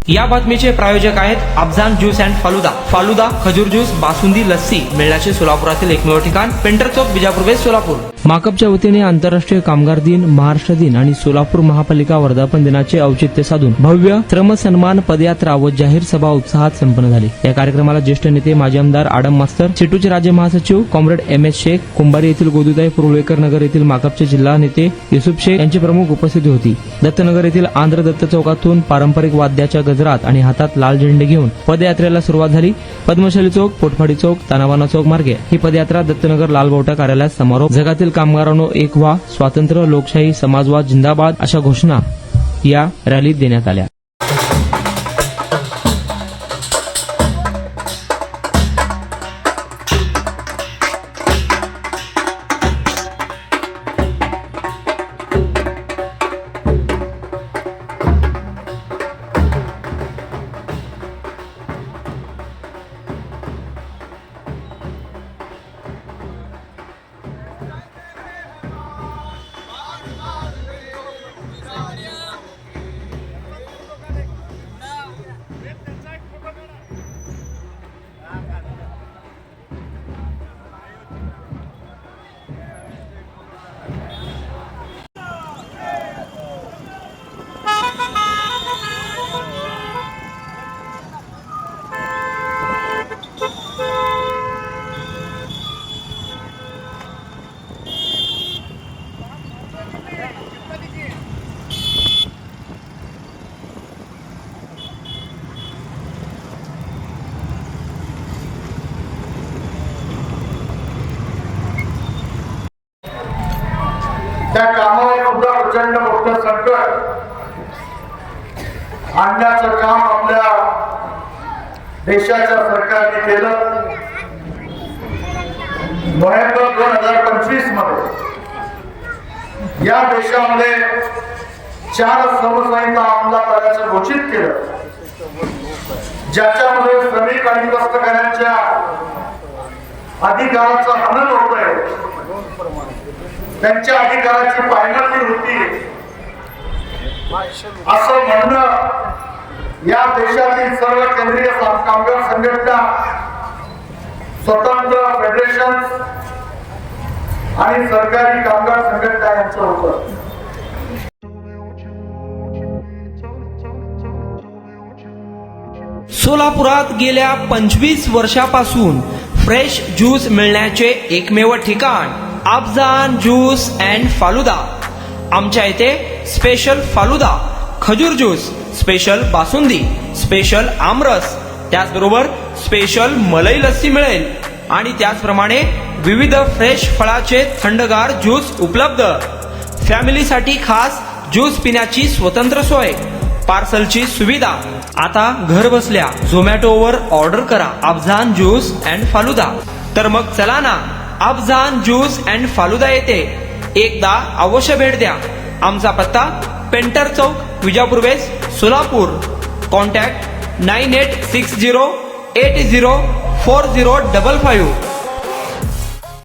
या बातमीचे प्रायोजक आहेत अफजान ज्यूस अँड फालुदा. फालुदा, खजूर ज्यूस, बासुंदी, लस्सी मिळण्याचे सोलापुरातील एकमेव ठिकाण पेंटर चौक, बिजापूर वेस्ट, सोलापूर. माकपच्या वतीने आंतरराष्ट्रीय कामगार दिन, महाराष्ट्र दिन आणि सोलापूर महापालिका वर्धापन दिनाचे औचित्य साधून भव्य श्रम सन्मान पदयात्रा व जाहीर सभा उत्साहात संपन्न झाली. या कार्यक्रमाला ज्येष्ठ नेते माजी आमदार आडम मास्तर, सिटूचे राज्य महासचिव कॉम्रेड MS शेख, कुंभारी येथील गोदुताई, पुरुळेकर नगर येथील माकपचे जिल्हा नेते युसुफ शेख यांची प्रमुख उपस्थिती होती. दत्तनगर येथील आंध्र दत्त चौकातून पारंपरिक वाद्याच्या गजरात आणि हातात लाल झेंडे घेऊन पदयात्रेला सुरुवात झाली. पद्मशाली चौक, पोटफाडी चौक, तानावाना चौक मार्गे ही पदयात्रा दत्तनगर लालबावटा कार्यालयात समारोप. जगातील कामगारांनो एक व्हा, स्वातंत्र्य, लोकशाही, समाजवाद जिंदाबाद अशा घोषणा या रॅलीत देण्यात आल्या. त्या कामावर सुद्धा प्रचंड मोठं संकट आणण्याचं काम आपल्या देशाच्या सरकारने केलं. नोव्हेंबर 2025 मध्ये या देशामध्ये 4 श्रमसंहिता अंमलात आल्याचं घोषित केलं, ज्याच्यामध्ये श्रमिक आणि कष्टकऱ्यांच्या अधिकाराचं हनन होत आहे, त्यांच्या अधिकाराची पायमल्ली होती असं म्हणणं या देशातील सर्व केंद्रीय कामगार संघटना, स्वतंत्र फेडरेशन आणि सरकारी कामगार संघटना यांचं होतं. सोलापुरात गेल्या 25 वर्षापासून फ्रेश ज्यूस मिळण्याचे एकमेव ठिकाण अफजान ज्यूस अँड फालुदा. आमच्या इथे स्पेशल फालुदा, खजूर ज्यूस, स्पेशल बासुंदी, स्पेशल आमरस, त्याचबरोबर स्पेशल मलई लस्सी मिळेल आणि त्याचप्रमाणे विविध फ्रेश फळाचे थंडगार ज्यूस उपलब्ध. फॅमिलीसाठी खास ज्यूस पिण्याची स्वतंत्र सोय, पार्सलची सुविधा. आता घर बसल्या झोमॅटोवर ऑर्डर करा अफजान ज्यूस अँड फालुदा. तर मग चला ना, अफजान ज्यूस अँड फालुदा येथे एकदा अवश्य भेट द्या. आमचा पत्ता पेंटर चौक, विजापूर वेस्ट, सोलापूर. कॉन्टॅक्ट 9860804055.